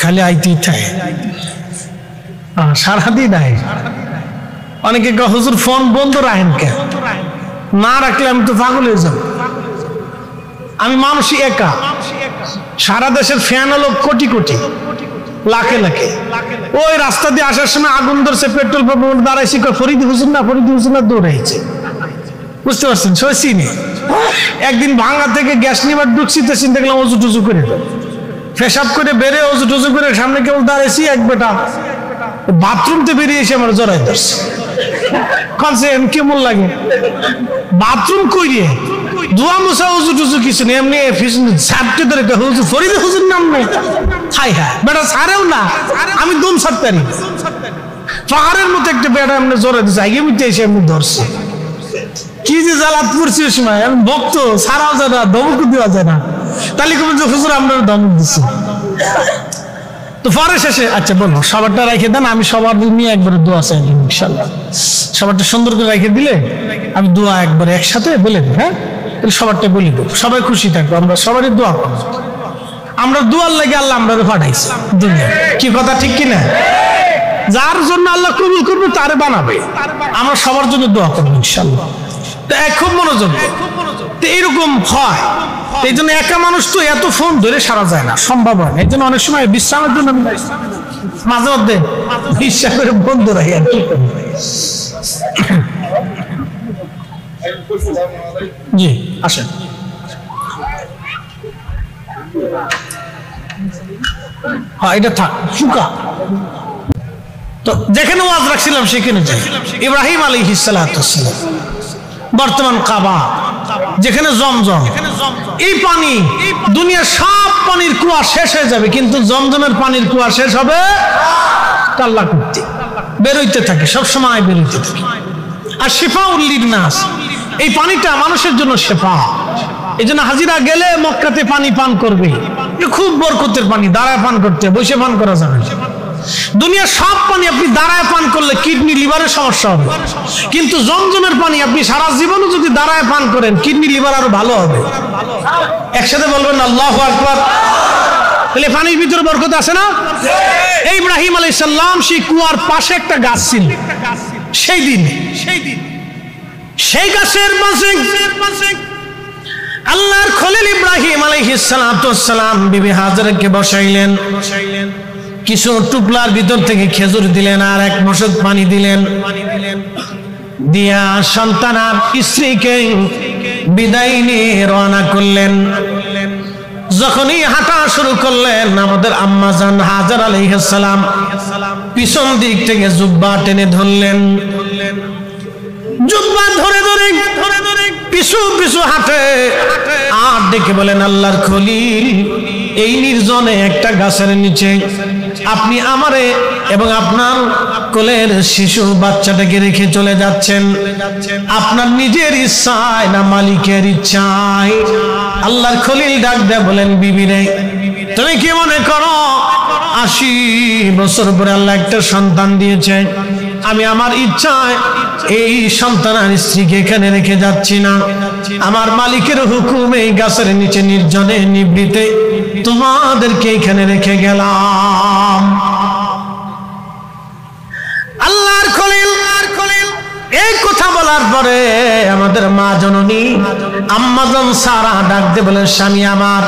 খালি আইতেই থাকে সারাদিন আয়। অনেকে হুজুর ফোন বন্ধ রাখেন কেন? না রাখলে আমি তো পাগল হয়ে যাব। আমি মানুষই একা, সারা দেশের ফ্যান হলো কোটি কোটি, লাখে লাখে। ওই রাস্তা দিয়ে আসার সময় আগুন ধরছে, পেট্রোল পাম্প দাঁড়াইছি, ফরিদি হুজুর না, ফরিদি হুজুর না, দৌড়াইছে। বুঝতে পারছেন? সইসিনি একদিন ভাঙ্গা থেকে গ্যাস নিবার ঢুকছি, তো দেখলাম অজু টুজু করে পেশাব করে বেড়ে অজু টুজু করে সামনে কেবল দাঁড়াইছি, এক বেটা বাথরুমতে বেরিয়ে এসে আমার জড়াই ধরছে। কেমন লাগে বাথরুম করিয়ে ধোয়া মোছা উজু টুজু কিছু নেই, এমনি ছাড়তে ধরে ফরিদে হুজুর নাম নেই। হাই হাই বেটা ছাড়েও না, আমি দম ছাড়তে পারি। পাহাড়ের মতো একটা বেটা এমনি জড়াই দিচ্ছে, আগে মিটে এসে এমনি ধরছে। কি যে জ্বালাত পড়ছি ওই সময়, আমি ভক্ত, ছাড়াও যায় না, ধমকও দেওয়া যায় না। তাহলে কেমন যে হুজুর আপনার ধমক দিচ্ছে। তো পরে শেষে আচ্ছা বলো সবারটা রেখে দেন, আমি সবার নিয়ে একবারে দোয়া চাই ইনশাল্লাহ। সবারটা সুন্দর করে রেখে দিলে আমি দোয়া একবারে একসাথে বলে দিই। হ্যাঁ, তাহলে সবারটা বলে দেবো, সবাই খুশি থাকবো, আমরা সবারই দোয়া করবো। আমরা দোয়ার লাগে আল্লাহ আমরা পাঠাইছি দুনিয়া, কি কথা ঠিক কিনা? যার জন্য আল্লাহ কবুল করবে তারে বানাবে, আমরা সবার জন্য দোয়া করবো ইনশাল্লাহ। তো খুব মনোযোগ, তো এরকম হয়। এই জন্য একা মানুষ তো এত ফোন ধরে সারা যায় না, সম্ভব হয় না। এই জন্য অনেক সময় বিশ্রামের জন্য মাঝে মধ্যে বিশ্বাস করে বন্ধ রাখি আর কি করি। জি আসেন। হ্যাঁ এটা থাক চুকা। তো যেখানে ওয়াজ রাখছিলাম সেখানে যাই। ইব্রাহিম আলাইহিস সালাতু ওয়াস সালাম, বর্তমান কাবা, যেখানে জমজম, এই পানি দুনিয়ার সব পানির কুয়া শেষ হয়ে যাবে, কিন্তু জমজমের পানির কুয়া শেষ হবে কাল্লা করতে, বেরোইতে থাকে, সবসময় বেরোইতে থাকে। আর শিফাউল লিন্নাস, এই পানিটা মানুষের জন্য শেফা। এই জন্য হাজিরা গেলে মক্কাতে পানি পান করবে, খুব বরকতের পানি, দাঁড়ায় পান করতে, বসে পান করা যাবে। দুনিয়ার সব পানি আপনি দাঁড়ায় পান করলে কিডনি লিভারের সমস্যা হবে, কিন্তু জমজমের পানি আপনি সারা জীবনও যদি দাঁড়ায় পান করেন কিডনি লিভার আরো ভালো হবে। একসাথে বলবেন আল্লাহু আকবার। তাহলে পানির ভিতরে বরকত আছে না? এই ইব্রাহিম আলাইহিস সালাম সেই কুয়ার পাশে একটা গাছ ছিল, সেই গাছের পাশে আল্লাহর খলিল ইব্রাহিম আলাইহিস সালাতু ওয়াস সালাম বিবি হাজরাকে বসাইলেন। কিছু টুকলার ভিতর থেকে খেজুর দিলেন, আর এক মশক পানি দিলেন, দিয়া সন্তান আর স্ত্রীকে বিদায় নিয়ে রওনা করলেন। যখনই হাঁটা শুরু করলেন, আমাদের আম্মা জান হাজার আলাইহিস সালাম পিছন দিক থেকে জুব্বা টেনে ধরলেন। জুব্বা ধরে ধরে পিছু পিছু হাঁটে আর ডেকে বলেন, আল্লাহর খলিল, এই নির্জনে একটা গাছের নিচে আপনি আমারে এবং আপনার কোলের শিশু বাচ্চাটাকে রেখে চলে যাচ্ছেন, আপনার নিজের ইচ্ছায় না মালিকের ইচ্ছায়? আল্লাহর খলিল ডাক দেয়া বলেন, বিবি রে, তুমি কি মনে করো 80 বছর পরে আল্লাহ একটা সন্তান দিয়েছে, আমি আমার ইচ্ছায় এই সন্তান আর স্ত্রীকে এখানে রেখে যাচ্ছি না, আমার মালিকের হুকুম এই গাছের নিচে নির্জনে নিভৃতে তোমাদেরকে এখানে রেখে গেলাম। আল্লাহর খলিল এই কথা বলার পরে আমাদের মা জননী আম্মা জান সারা ডাক দিয়ে বলেন, স্বামী আমার,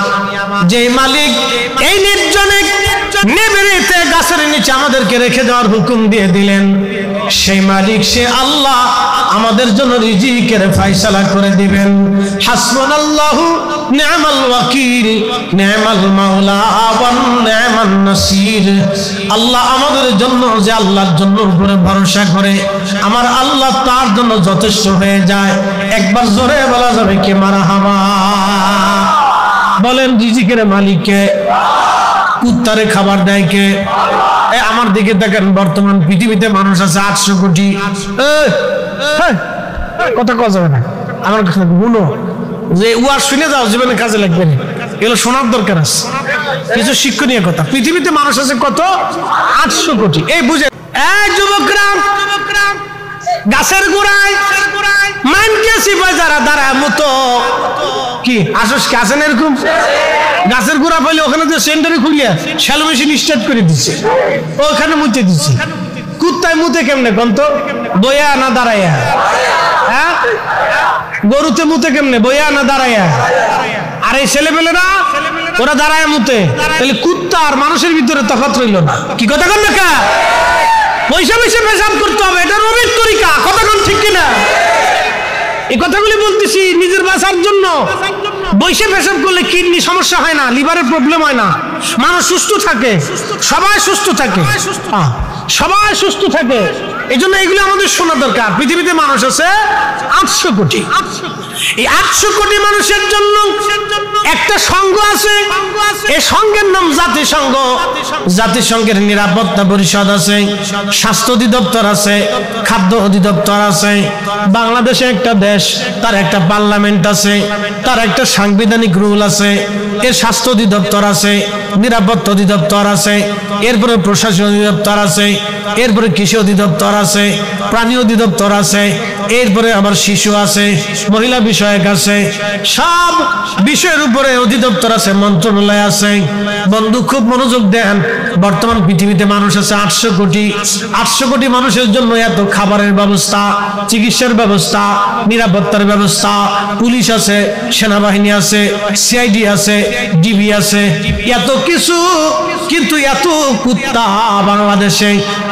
যে মালিক এই নির্জনে নিভৃতে গাছের নিচে আমাদেরকে রেখে যাওয়ার হুকুম দিয়ে দিলেন, সেই মালিক, সে আল্লাহ আমাদের জন্য রিজিকের ফয়সালা করে দিবেন। হাসবুনাল্লাহু নি'মাল ওয়াকিল নি'মাল মাওলা ওয়া নি'মান নাসির। আল্লাহ আমাদের জন্য, যে আল্লাহর জন্য উপরে ভরসা করে আমার আল্লাহ তার জন্য যথেষ্ট হয়ে যায়। একবার জোরে বলা যাবে কি মারহাবা? বলেন, রিজিকের মালিককে, কুত্তারে খাবার দেয় কে? আমার দিকে দেখেন, বর্তমান পৃথিবীতে মানুষ আছে 800 কোটি। কথা কথা যাবে না, আমার কাছে গুনো যে ওয়াজ শুনে যাও জীবনে কাজে লাগবে না, এগুলো শোনার দরকার আছে। কিছু শিক্ষণীয় কথা। পৃথিবীতে মানুষ আছে কত? 800 কোটি। এই বুঝে এই যুবকরা, গাছের গোড়ায় মানকে সিপাই যারা দাঁড়ায় মতো কি আসস কি আছেন এরকম? গাছের গোড়া পাইলে ওখানে যে সেন্টারে খুলিয়া শ্যালো মেশিন স্টার্ট করে দিচ্ছে, ওখানে মুতে দিচ্ছে। কুত্তায় মুতে কেমনে কন্ত? বইয়া না দাঁড়াইয়া? হ্যাঁ, গরুতে মুতে কেমনে? বইয়া না দাঁড়াইয়া? আর এই ছেলেপেলেরা ওরা দাঁড়ায় মুতে, তাহলে কুত্তা আর মানুষের ভিতরে তফাৎ রইল না। কি কথা কন না কা? পয়সা পয়সা পেশাব করতে হবে, এটা রবির তরিকা। কথা কন ঠিক কিনা? এই কথাগুলি বলতেছি নিজের বাঁচার জন্য। বৈশে পেশাব করলে কিডনি সমস্যা হয় না, লিভারের প্রবলেম হয় না, মানুষ সুস্থ থাকে, সবাই সুস্থ থাকে, সবাই সুস্থ থাকে। এই জন্য এগুলো আমাদের শোনা দরকার। পৃথিবীতে মানুষ আছে 800 কোটি। এই 800 কোটি মানুষের জন্য একটা সংঘ আছে, এই সংঘের নাম জাতিসংঘ। জাতিসংঘের নিরাপত্তা পরিষদ আছে, স্বাস্থ্য অধিদপ্তর আছে, খাদ্য অধিদপ্তর আছে। বাংলাদেশে একটা দেশ, তার একটা পার্লামেন্ট আছে, তার একটা সাংবিধানিক রুল আছে, এর স্বাস্থ্য অধিদপ্তর আছে, নিরাপত্তা অধিদপ্তর আছে, এরপরে প্রশাসন অধিদপ্তর আছে, এরপরে কৃষি অধিদপ্তর আছে, প্রাণী অধিদপ্তর আছে, এরপরে আবার শিশু আছে, মহিলা বিষয়ক আছে, সব বিষয়ের উপরে অধিদপ্তর আছে, মন্ত্রণালয় আছে। বন্ধু খুব মনোযোগ দেন। বর্তমান পৃথিবীতে মানুষ আছে 800 কোটি। 800 কোটি মানুষের জন্য এত খাবারের ব্যবস্থা, চিকিৎসার ব্যবস্থা, নিরাপত্তার ব্যবস্থা, পুলিশ আছে, সেনাবাহিনী আছে, সিআইডি আছে, ডিবি আছে, এত কিছু। কিন্তু এত কুত্তা বাংলাদেশে,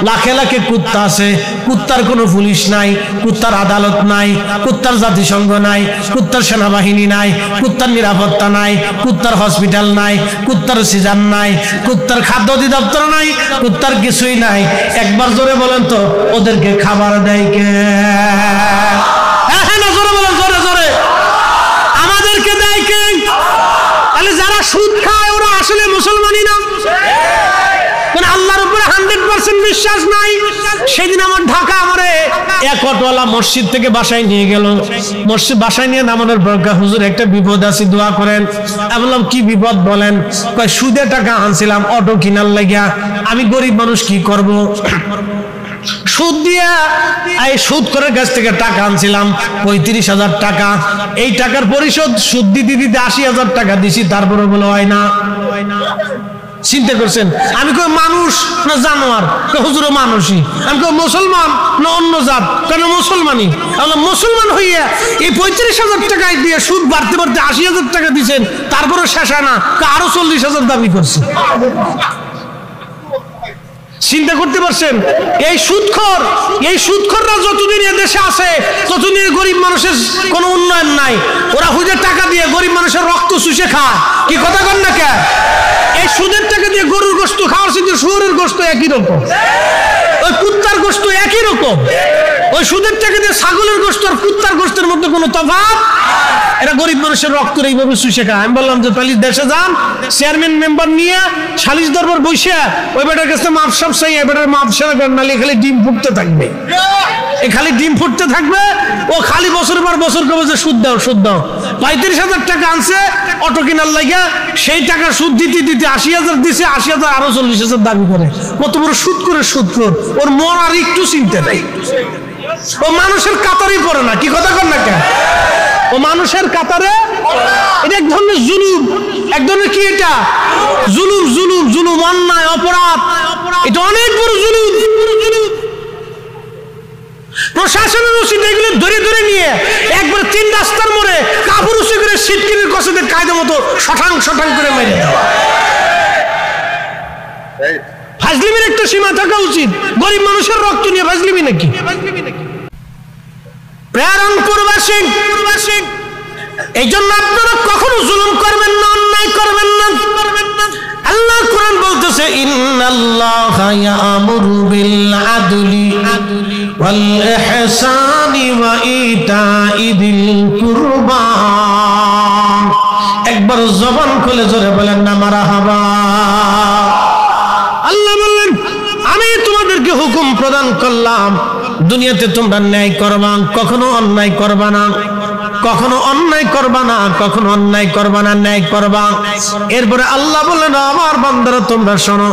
লাখে লাখে কুত্তা আছে। কুত্তার কোনো পুলিশ নাই, কুত্তার আদালত নাই, কুত্তার জাতিসংঘ নাই, কুত্তার সেনাবাহিনী নাই, কুত্তার নিরাপত্তা নাই, কুত্তার হসপিটাল নাই, কুত্তার সিজন নাই, কুত্তার খাদ্য অধিদপ্তর নাই, কুত্তার কিছুই নাই। একবার জোরে বলেন তো, ওদেরকে খাবার দেয় কে? হ্যাঁ না, জোরে বলেন, জোরে জোরে। আমাদেরকে দেয় কে? তাহলে যারা সুদ খায় ওরা আসলে মুসলমানই না। আল্লাহর উপরে 100% বিশ্বাস নাই। সেদিন আমার ঢাকা আমারে এক অটোওয়ালা মসজিদ থেকে বাসায় নিয়ে গেল। মসজিদ বাসায় নিয়ে নামানোর দরকার, হুজুর একটা বিপদ আছে, দোয়া করেন। আমি বললাম কি বিপদ বলেন? কয় সুদে টাকা আনছিলাম অটো কিনার লাগিয়া, আমি গরিব মানুষ কি করব? সুদ দিয়া এই সুদ করে কাছ থেকে টাকা আনছিলাম 35,000 টাকা। এই টাকার পরিশোধ সুদ দিতে দিতে 80,000 টাকা দিছি, তারপরে বলে হয় না। চিন্তা করছেন? আমি কই মানুষ না জানোয়ার? হুজুর মানুষই। আমি কই মুসলমান না অন্য জাত? কেন মুসলমানই। মুসলমান হইয়া এই 35,000 টাকায় দিয়ে সুদ বাড়তে বাড়তে 80,000 টাকা দিচ্ছেন, তারপরে শেষ হয় না, আরো 40,000 দাবি করছে। চিন্তা করতে পারছেন? এই সুদখোররা যতদিন এদেশে আছে ততদিন গরিব মানুষের কোনো উন্নয়ন নাই। ওরা হুজুর টাকা দিয়ে গরিব মানুষের রক্ত চুষে খায়। কি কথা কন না কে? এই সুদের টাকা দিয়ে গরুর গোশত খাওয়ার সাথে শুয়োরের গোশত একই রকম, ওই কুত্তার গোশত একই রকম। ওই সুদের টাকা দিয়ে ছাগলের গোশত আর কুত্তার গোশতের মধ্যে কোনো তফাৎ? এরা গরিব মানুষের রক্ত এইভাবে চুষে খায়। আমি বললাম যে তাহলে দেশে যান, চেয়ারম্যান মেম্বার নিয়ে সালিশ দরবার বসে ওই বেটার কাছে মাপ সাপ চাই, এই বেটার মাপ সারা নালে খালি ডিম ফুটতে থাকবে, এই খালি ডিম ফুটতে থাকবে। ও খালি বছর পর বছর কবে যে সুদ দাও সুদ দাও। 35,000 টাকা আনছে অটো কিনার লাগিয়া, সেই টাকা সুদ দিতে দিতে 80,000 দিছে, 80,000 আরো 40,000 দাবি করে। কত বড় সুদ করে সুদ কর, ওর মন আর একটু চিন্তা নেই। ও মানুষের কাতারই পড়ে না। কি কথা কর না কেন? ও মানুষের কাতারে। এটা এক ধরনের জুলুম, এক ধরনের কি এটা জুলুম, জুলুম, জুলুম, অন্যায়, অপরাধ। এটা অনেক বড় জুলুম। প্রশাসনের উচিত এগুলো ধরে ধরে নিয়ে একবার 3 রাস্তার মোড়ে কাপড় উঁচু করে সিটকিনের কষাদের কায়দা মতো শঠাং শঠাং করে মেরে দেওয়া। ফাজলিমির একটা সীমা থাকা উচিত। গরিব মানুষের রক্ত নিয়ে ফাজলিমি নাকি? প্রেরণপুরবাসী, এই জন্য আপনারা কখনো জুলুম করবেন না, অন্যায় করবেন না। আল্লাহ কোরআন বলতেছে ইন্নাল্লাহা ইয়ামুরু বিল আদলি ওয়াল ইহসানি ওয়া ইতাই যিল কুরবা। একবার জবান খুলে জোরে বলেন না মারহাবা। আল্লাহ বললেন আমি তোমাদেরকে হুকুম প্রদান করলাম দুনিয়াতে তোমরা ন্যায় করবা, কখনো অন্যায় করবা না, কখনো অন্যায় করবা না, কখনো অন্যায় করবা না, ন্যায় করবা। এরপরে আল্লাহ বললেন আমার বান্দারা তোমরা শোনো,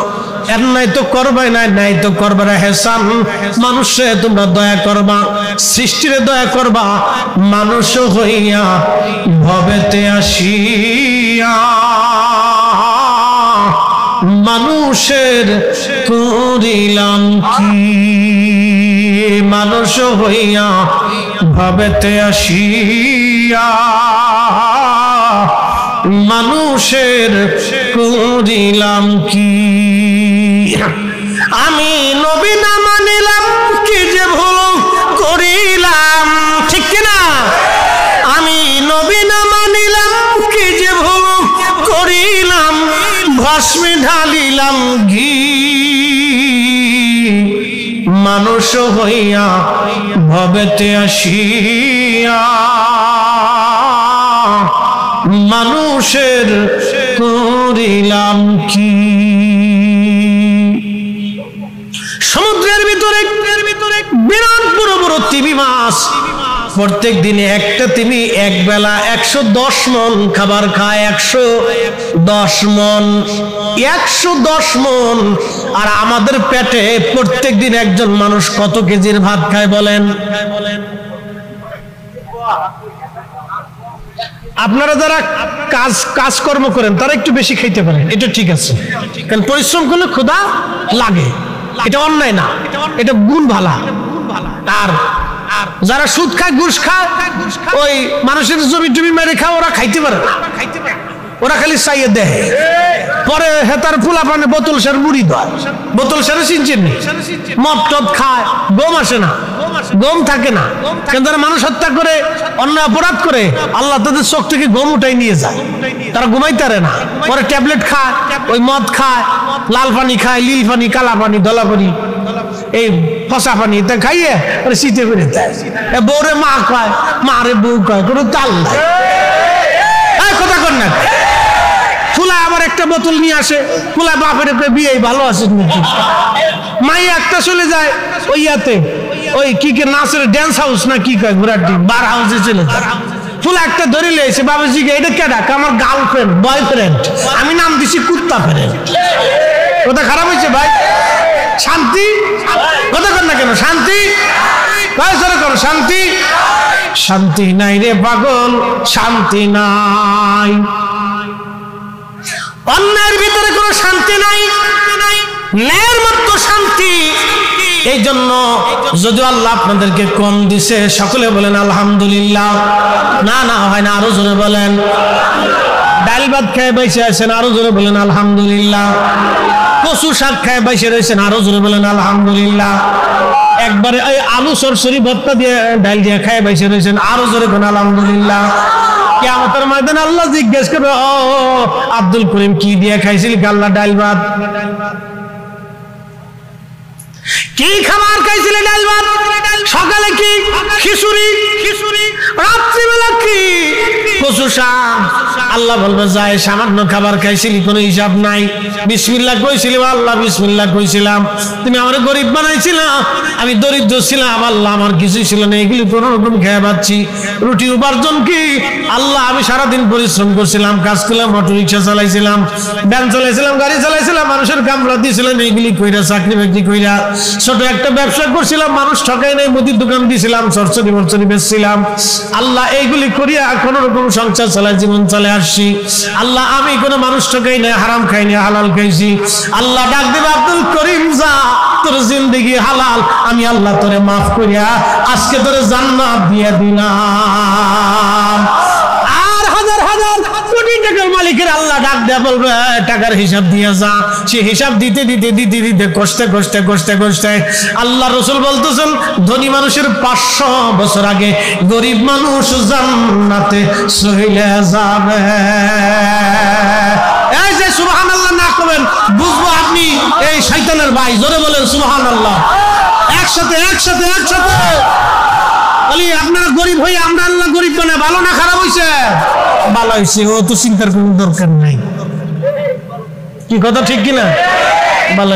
অন্যায় তো করবাই না, ন্যায় তো করবা না, হেসান মানুষে তোমরা দয়া করবা, সৃষ্টিরে দয়া করবা, মানুষ হইয়া ভবেতে আসিয়া মানুষের করিলাম কি, মানুষ হইয়া ভবেতে আসিয়া মানুষের করিলাম কি। আমি নবী না মানিলাম কি যে ভুল করিলাম, ঠিক কিনা? আমি নবী না মানিলাম কি যে ভুল করিলাম, ভস্মে ঢালিলাম ঘি, মানুষ হইয়া ভবেতে আসিয়া মানুষের করিলাম কি। সমুদ্রের ভিতরে বিরাট বড় বড় তিমি মাছ, প্রত্যেক দিনে একটা তিমি এক বেলা 110 মন খাবার খায়, 110 মন, 110 মন। আর আমাদের পেটে প্রত্যেক দিন একজন মানুষ কত কেজির ভাত খায় বলেন? আপনারা যারা কাজকর্ম করেন তারা একটু বেশি খাইতে পারেন, এটা ঠিক আছে, কারণ পরিশ্রম করলে ক্ষুধা লাগে, এটা অন্যায় না, এটা গুণ ভালা। আর যারা সুদ খায়, ঘুষ খায়, ওই মানুষের জমি টমি মেরে খায়, ওরা খাইতে পারে না, ওরা খালি চাইয়ে দেয়। পরে হেতার ফুলা পানে বোতল সার মুড়ি দেয়, বোতল সারে চিনছেন, মদ টদ খায়, গম আসে না, গম থাকে না, কিন্তু তারা মানুষ হত্যা করে, অন্যায় অপরাধ করে, আল্লাহ তাদের চোখ থেকে গম উঠাই নিয়ে যায়, তারা ঘুমাইতে পারে না। পরে ট্যাবলেট খায়, ওই মদ খায়, লাল পানি খায়, নীল পানি, কালা পানি, ধলা পানি, এই ফসা পানি খাইয়ে শীতে করে দেয়। বউরে মা কয়, মা রে বউ কয়, কোনো তাল নাই, কথা কর না। ফুলায় আবার একটা বোতল নিয়ে আসে, ফুলায় বাপের বিয়ে ভালো আছে নাকি, মাই একটা চলে যায় ওই ইয়াতে, ওই কি কে নাচের ড্যান্স হাউস না কি কয়, ঘোরার ডিম বার হাউসে চলে যায়। ফুলা একটা ধরে লেছে, বাবাজিকে এটা কে ডাক? আমার গার্লফ্রেন্ড, বয়ফ্রেন্ড, আমি নাম দিছি কুত্তা ফ্রেন্ড। কথা খারাপ হয়েছে ভাই? শান্তি কথা কর না কেন? শান্তি করো, শান্তি, শান্তি নাই রে পাগল, শান্তি নাই। অন্যায়ের ভিতরে কোনো শান্তি নাই, ন্যায়ের মতো শান্তি। এই জন্য যদি আল্লাহ আপনাদেরকে কম দিছে, সকলে বলেন আলহামদুলিল্লাহ। না না হয় না, আরো জোরে বলেন। ডাল ভাত খেয়ে বেঁচে আছেন, আরো জোরে বলেন আলহামদুলিল্লাহ। কচু শাক খেয়ে বেঁচে রয়েছেন, আরো জোরে বলেন আলহামদুলিল্লাহ। একবারে এই আলু সরসরি ভর্তা দিয়ে ডাল দিয়ে খেয়ে বেঁচে রয়েছেন, আরো জোরে বলেন আলহামদুলিল্লাহ। কিয়ামতের ময়দানে আল্লাহ জিজ্ঞেস করবে, ও আব্দুল করিম কি দিয়ে খাইছিলি? আল্লাহ ডাল ভাত। কি খাবার খাইছিলে? ডাল ভাত। সকালে কি? খিচুড়ি। রাত্রিবেলা কি? কচু শাক। আল্লাহ বলবে, যায় সামান্য খাবার খাইছিলি, কোনো হিসাব নাই। বিসমিল্লাহ কইছিলি? আল্লাহ বিসমিল্লাহ কইছিলাম। তুমি আমার গরিব বানাইছিলা, আমি দরিদ্র ছিলাম, আল্লাহ আমার কিছুই ছিল না, এগুলি কোন রকম খেয়ে পাচ্ছি। রুটি উপার্জন কি? আল্লাহ আমি সারাদিন পরিশ্রম করছিলাম, কাজ করলাম, অটো রিক্সা চালাইছিলাম, ভ্যান চালাইছিলাম, গাড়ি চালাইছিলাম, মানুষের কামড়া দিয়েছিলাম, এইগুলি কইরা, চাকরি বাকরি কইরা, ছোট একটা ব্যবসা করছিলাম, মানুষ ঠকাই নাই, মুদির দোকান দিয়েছিলাম, সরসরি মরসরি বেচছিলাম। আল্লাহ এইগুলি করিয়া কোন রকম সংসার চালায় জীবন চলে আসছি। আল্লাহ আমি কোনো মানুষ ঠকাই নাই, হারাম খাই নাই, হালাল খাইছি। আল্লাহ ডাক দেবে, আব্দুল করিম যা, তোর জিন্দেগি হালাল, আমি আল্লাহ তোরে মাফ করিয়া আজকে তোরে জান্নাত দিয়ে দিলাম। আর হাজার হাজার কোটি টাকার মালিকের আল্লাহ ডাক দেয়া বলবে, টাকার হিসাব দিয়ে যা। সে হিসাব দিতে দিতে দিতে দিতে কষ্টে কষ্টে কষ্টে কষ্টে আল্লাহ রসুল বলতেছেন, ধনী মানুষের 500 বছর আগে গরিব মানুষ জান্নাতে চলে যাবে। এই যে সুবহানাল্লাহ না করবেন, বুঝবো আপনি এই শয়তানের ভাই। জোরে বলেন সুবহানাল্লাহ। একসাথে একসাথে একসাথে বলি, আপনারা গরিব হয়ে আমরা আল্লাহ গরিব বানায়, ভালো না খারাপ হয়েছে? ভালো হয়েছে, ও তো চিন্তার কোনো দরকার নাই। কি কথা ঠিক কিনা? ভালো।